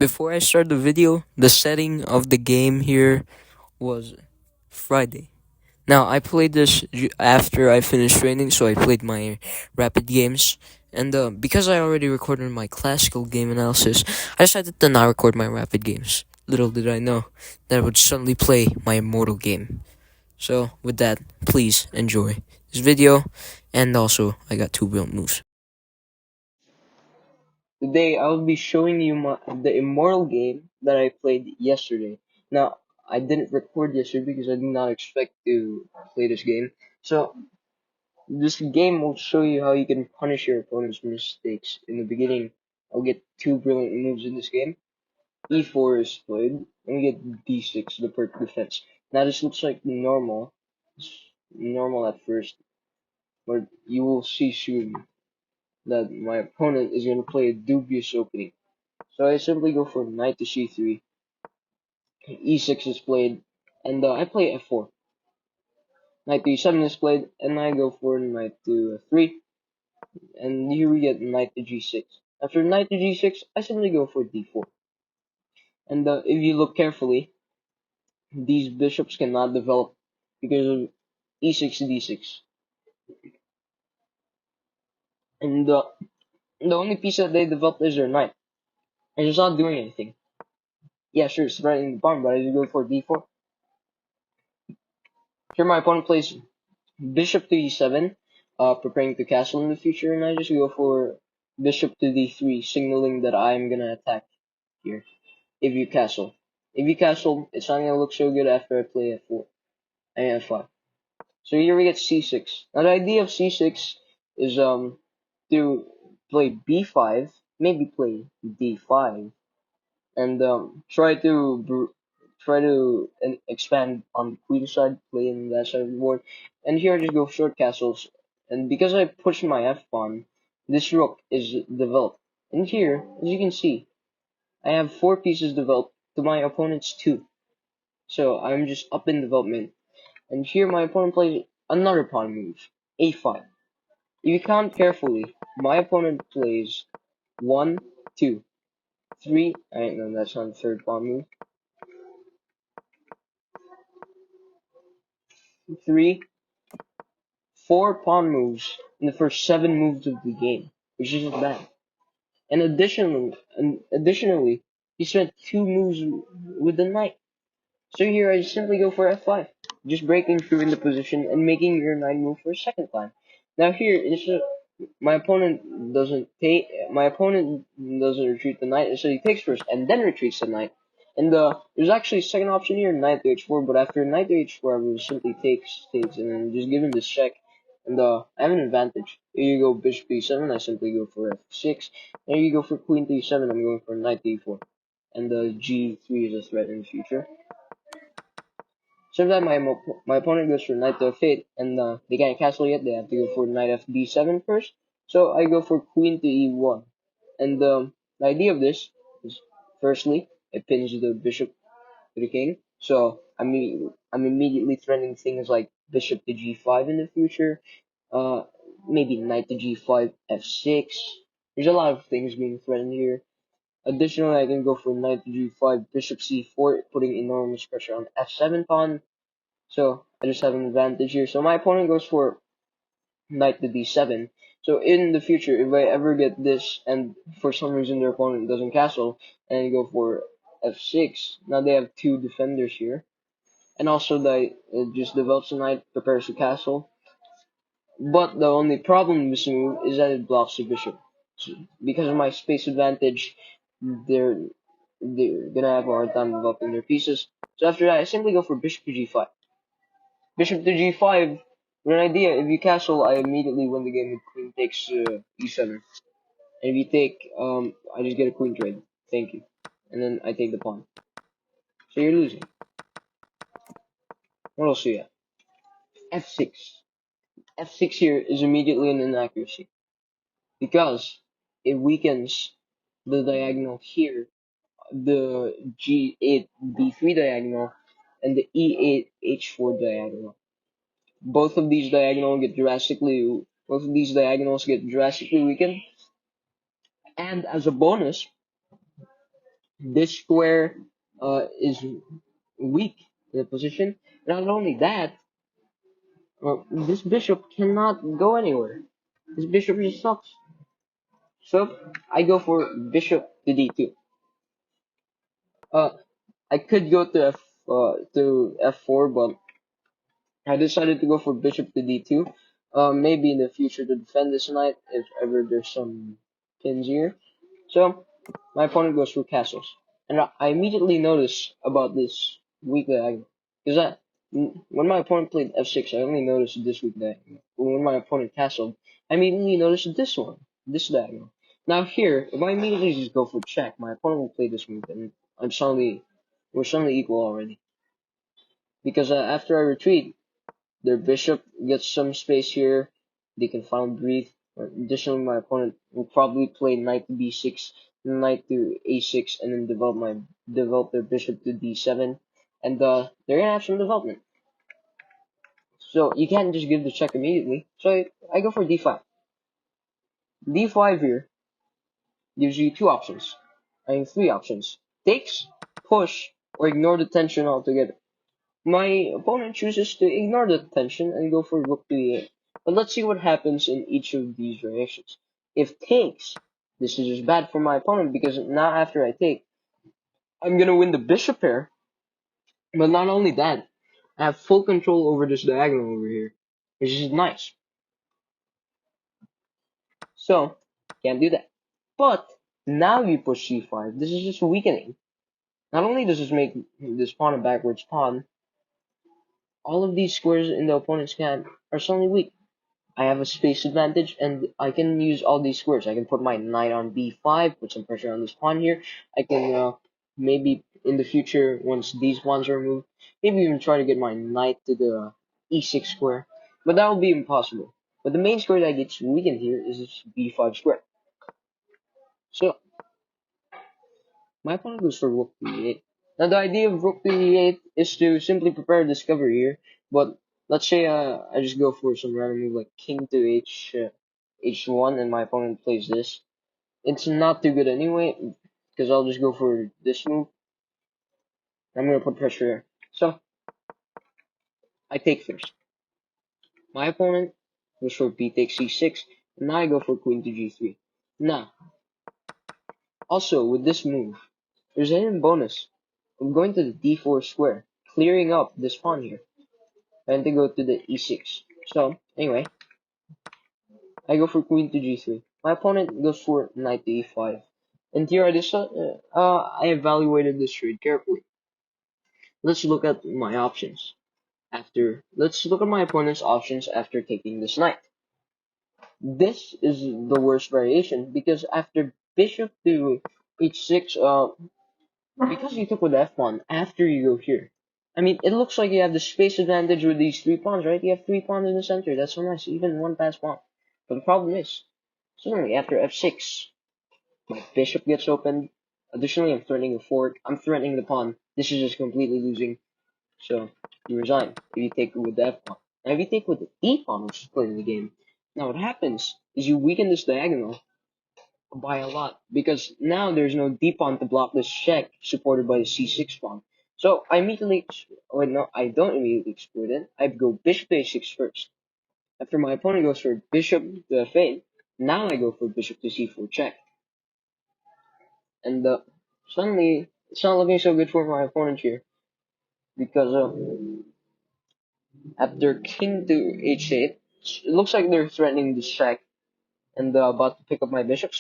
Before I start the video, the setting of the game here was Friday. Now, I played this after I finished training, so I played my rapid games. And because I already recorded my classical game analysis, I decided to not record my rapid games. Little did I know that I would suddenly play my immortal game. So, with that, please enjoy this video. And also, I got two brilliant moves. Today, I will be showing you the immortal game that I played yesterday. Now, I didn't record yesterday because I did not expect to play this game. So, this game will show you how you can punish your opponent's mistakes. In the beginning, I'll get two brilliant moves in this game. E4 is played, and we get D6, the perk defense. Now, this looks like normal. It's normal at first, but you will see soon that my opponent is going to play a dubious opening. So I simply go for knight to c3, e6 is played, and I play f4. Knight to e7 is played, and I go for knight to 3, and here we get knight to g6. After knight to g6, I simply go for d4. And if you look carefully, these bishops cannot develop because of e6 to d6. And the only piece that they developed is their knight. And it's not doing anything. Yeah, sure, it's threatening the pawn, but I just go for d4. Here my opponent plays bishop to e7, preparing to castle in the future, and I just go for bishop to d3, signaling that I'm gonna attack here. If you castle. If you castle, it's not gonna look so good after I play f4 and f5. So here we get c6. Now the idea of c6 is to play b5, maybe play d5, and try to expand on the queen side, play in that side of the board. And here I just go short castles. And because I push my f pawn, this rook is developed. And here, as you can see, I have 4 pieces developed to my opponent's 2. So I'm just up in development. And here my opponent plays another pawn move, a5. If you count carefully, my opponent plays 1, 2, 3. Alright, no, that's not the third pawn move. 3, 4 pawn moves in the first 7 moves of the game, which isn't bad. And additionally, he spent 2 moves with the knight. So here I simply go for f5, just breaking through in the position and making your knight move for a second time. Now here, my opponent doesn't retreat the knight, so he takes first and then retreats the knight. And there's actually a second option here, knight to h4, but after knight to h4, I will simply takes and then just give him this check. And I have an advantage. Here you go bishop to e7, I simply go for f6. There you go for queen to e7, I'm going for knight to e4. And g3 is a threat in the future. So that my opponent goes for knight to f8, and they can't castle yet. They have to go for knight fb7 first. So I go for queen to e1. And the idea of this is, firstly, it pins the bishop to the king. So I'm immediately threatening things like bishop to g5 in the future. Maybe knight to g5, f6. There's a lot of things being threatened here. Additionally, I can go for knight to g5, bishop c4, putting enormous pressure on f7 pawn. So I just have an advantage here. So my opponent goes for knight to d7. So in the future, if I ever get this and for some reason their opponent doesn't castle and I go for f6, now they have 2 defenders here. And also it just develops a knight, prepares to castle. But the only problem with this move is that it blocks the bishop. So because of my space advantage, they're gonna have a hard time developing their pieces. So after that, I simply go for bishop to g5. Bishop to g5, with an idea, if you castle, I immediately win the game with queen takes e7. And if you take, I just get a queen trade. Thank you. And then I take the pawn. So you're losing. What else do you have? f6. f6 here is immediately an inaccuracy. Because it weakens the diagonal here, the g8 b3 diagonal, and the e8 h4 diagonal. Both of these diagonals get drastically weakened. And as a bonus, This square is weak in the position. Not only that, this bishop cannot go anywhere. This bishop just sucks. So I go for bishop to d2. Uh, I could go to f4, but I decided to go for bishop to d2. Maybe in the future to defend this knight if ever there's some pins here. So my opponent goes for castles, and I immediately notice about this weak diagonal because when my opponent played f6, I only noticed this weak diagonal. But when my opponent castled, I immediately noticed this one, this diagonal. Now here, if I immediately just go for check, my opponent will play this move, and we're suddenly equal already. Because after I retreat, their bishop gets some space here. They can finally breathe. Additionally, my opponent will probably play knight to b6, knight to a6, and then develop their bishop to d7, and they're gonna have some development. So you can't just give the check immediately. So I go for d5. D5 here gives you two options. I mean three options: takes, push, or ignore the tension altogether. My opponent chooses to ignore the tension and go for rook to e8. But let's see what happens in each of these variations. If takes, this is just bad for my opponent because now after I take, I'm gonna win the bishop pair. But not only that, I have full control over this diagonal over here, which is nice. So, can't do that. But now you push c5. This is just weakening. Not only does this make this pawn a backwards pawn, all of these squares in the opponent's camp are suddenly weak. I have a space advantage, and I can use all these squares. I can put my knight on b5, put some pressure on this pawn here. I can maybe in the future, once these pawns are removed, maybe even try to get my knight to the e6 square. But that will be impossible. But the main square that gets weakened here is this b5 square. So my opponent goes for rook to e8. Now the idea of rook to e8 is to simply prepare a discovery here, but let's say I just go for some random move like king to h1 and my opponent plays this. It's not too good anyway, because I'll just go for this move. I'm gonna put pressure here. So I take first. My opponent goes for b takes c6, and now I go for queen to g3. Now, also with this move, there's a hidden bonus. I'm going to the d4 square, clearing up this pawn here, and to go to the e6. So, anyway, I go for queen to g3. My opponent goes for knight to e5. And here I evaluated this trade carefully. Let's look at my options. Let's look at my opponent's options after taking this knight. This is the worst variation because after bishop to h6, because you took with f pawn after you go here. I mean, it looks like you have the space advantage with these three pawns, right? You have three pawns in the center. That's so nice, even one pass pawn. But the problem is, suddenly after f6, my bishop gets opened. Additionally, I'm threatening a fork. I'm threatening the pawn. This is just completely losing. So you resign if you take with the f pawn. Now if you take with the e pawn, which is playing the game, now what happens is you weaken this diagonal by a lot because now there's no d pawn to block this check supported by the c6 pawn. So I immediately, wait no, I don't immediately exploit it. I go bishop to a6 first. After my opponent goes for bishop to f8, now I go for bishop to c4 check. And suddenly it's not looking so good for my opponent here because after king to h8, it looks like they're threatening this check and about to pick up my bishop,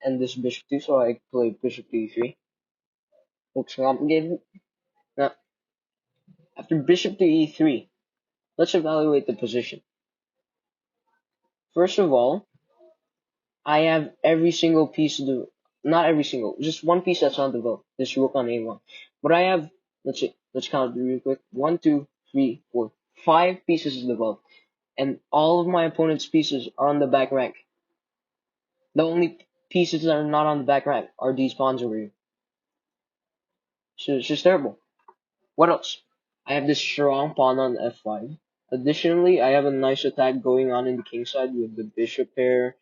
and this bishop too, so I play bishop to e3. Looks complicated. Now, after bishop to e3, let's evaluate the position. First of all, I have every single piece of the, not every single, just one piece that's on the vote. This rook on a1. But I have, let's count it real quick. 1, 2, 3, 4, 5 pieces of the vote. And all of my opponent's pieces are on the back rank. The only pieces that are not on the back rank are these pawns over here. So it's just terrible. What else? I have this strong pawn on f5. Additionally, I have a nice attack going on in the king side with the bishop pair.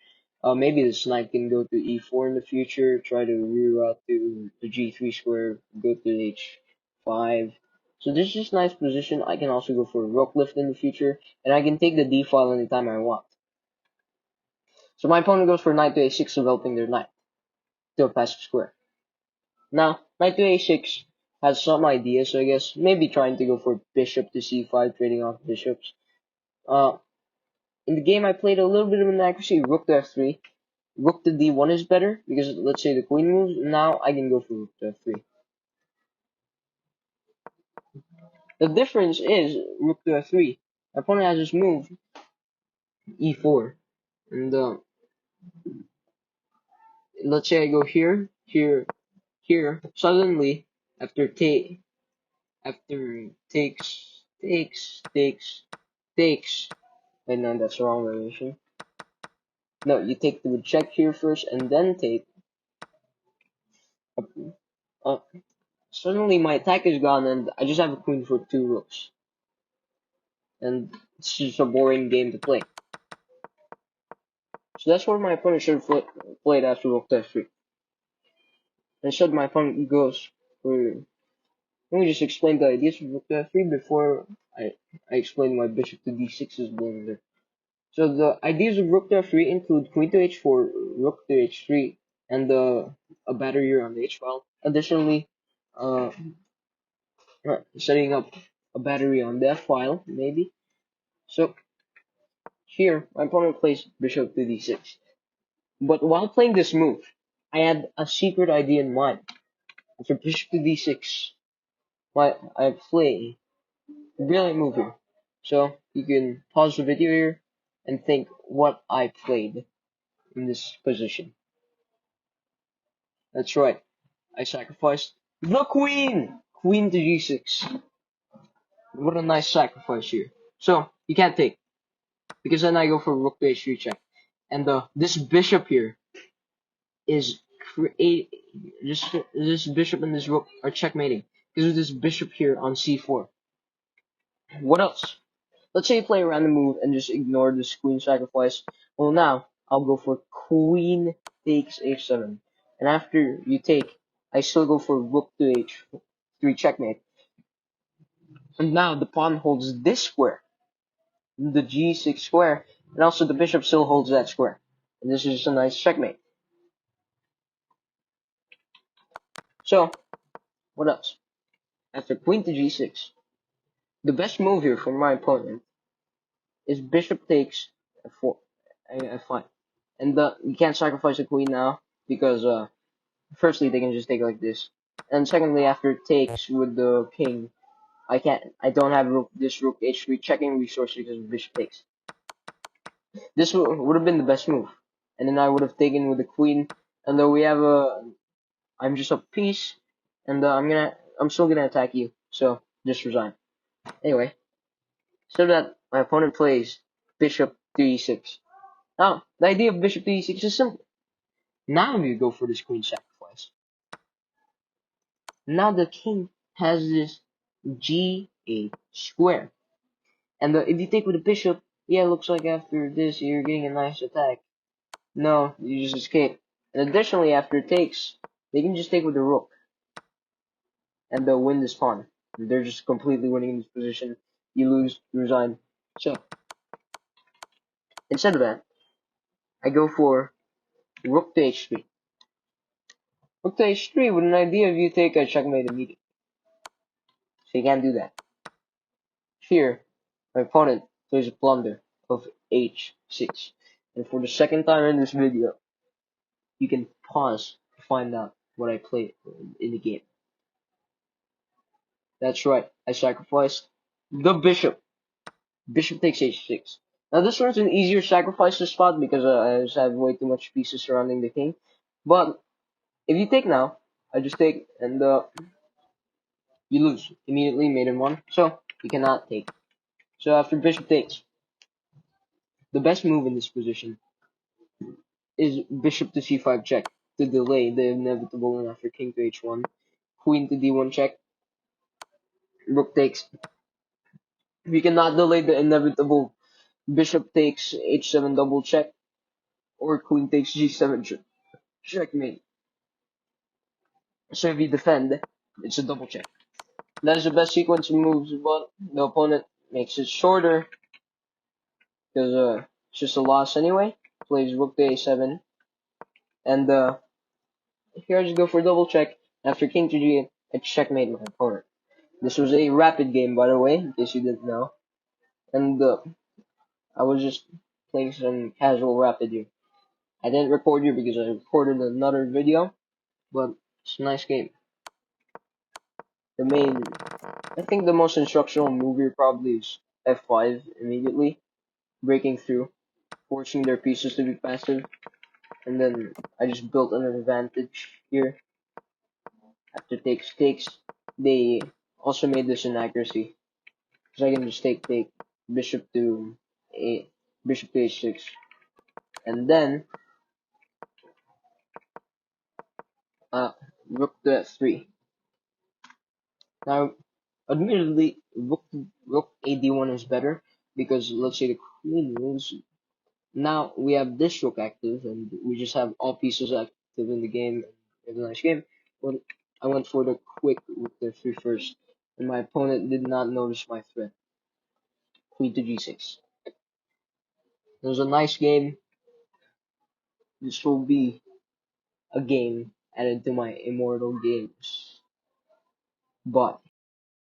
Maybe this knight can go to e4 in the future, try to reroute to the g3 square, go to h5. So this is just nice position. I can also go for a rook lift in the future, and I can take the d file anytime I want. So my opponent goes for knight to a6, developing their knight to a passive square. Now, knight to a6 has some ideas, so I guess maybe trying to go for bishop to c5, trading off bishops. In the game, I played a little bit of inaccuracy, rook to f3. Rook to d1 is better, because let's say the queen moves, now I can go for rook to f3. The difference is, rook to f3, my opponent has this move, e4, and let's say I go here, here, here, suddenly, after takes, wait, no, that's the wrong variation. No, you take the check here first, and then take, uh, suddenly my attack is gone, and I just have a queen for 2 rooks. And it's just a boring game to play. So that's where my opponent should have played after rook to f3. Instead, my opponent goes for. Let me just explain the ideas of rook to f3 before I explain why bishop to d6 is blunder. So the ideas of rook to f3 include queen to h4, rook to h3, and a battery on the h file. Additionally, uh, setting up a battery on the f file, maybe. So here, my opponent plays bishop to d6. But while playing this move, I had a secret idea in mind. For bishop to d6, I play a brilliant move here. So you can pause the video here and think what I played in this position. That's right. I sacrificed the queen! Queen to g6. What a nice sacrifice here. So, you can't take. Because then I go for rook to h3 check. And this bishop here is create this bishop and this rook are checkmating because of this bishop here on c4. What else? Let's say you play a random move and just ignore this queen sacrifice. Well, now I'll go for queen takes h7, and after you take, I still go for rook to h3 checkmate. And now the pawn holds this square, the g6 square, and also the bishop still holds that square. And this is just a nice checkmate. So, what else? After queen to g6, the best move here for my opponent is bishop takes f4, f5. And you can't sacrifice the queen now because firstly they can just take like this, and secondly after it takes with the king, I don't have this rook h3 checking resource because of bishop takes. This would have been the best move, and then I would have taken with the queen. And though we have I'm just a piece, and I'm still gonna attack you. So just resign. Anyway. So that my opponent plays bishop to e6. Now, the idea of bishop to e6 is simple. Now you go for this queen sacrifice. Now the king has this g8 square. And if you take with the bishop, yeah, it looks like after this you're getting a nice attack. No, you just escape. And additionally, after it takes, they can just take with the rook. And they'll win this pawn. They're just completely winning in this position. You lose, you resign. So, instead of that, I go for rook to h3. Rook to h3 with an idea of you take a checkmate immediately. So you can't do that. Here, my opponent plays a blunder of h6. And for the second time in this video, you can pause to find out what I played in the game. That's right, I sacrificed the bishop. Bishop takes h6. Now this one's an easier sacrifice to spot because I just have way too much pieces surrounding the king. But if you take now, I just take and you lose immediately, mate in one. So you cannot take. So after bishop takes, the best move in this position is bishop to c5 check to delay the inevitable, and after king to h1, queen to d1 check, rook takes. If you cannot delay the inevitable, bishop takes h7 double check, or queen takes g7 checkmate. So if you defend, it's a double check. That is the best sequence of moves, but the opponent makes it shorter because it's just a loss anyway. Plays rook to a7, and here I just go for double check. After king to g8, I checkmate my opponent. This was a rapid game, by the way, in case you didn't know. And I was just playing some casual rapid here. I didn't record you because I recorded another video, but it's a nice game. I think the most instructional move here probably is f5 immediately, breaking through, forcing their pieces to be passive, and then I just built an advantage here. After takes, they also made this inaccuracy, because I can just take, bishop to a bishop to h6, and then uh, rook to f3. Now, admittedly, rook ad1 is better because let's say the queen moves. Now we have this rook active, and we just have all pieces active in the game. It's a nice game, but I went for the quick rook to f3 first, and my opponent did not notice my threat. Queen to g6. It was a nice game. This will be a game added to my immortal games. But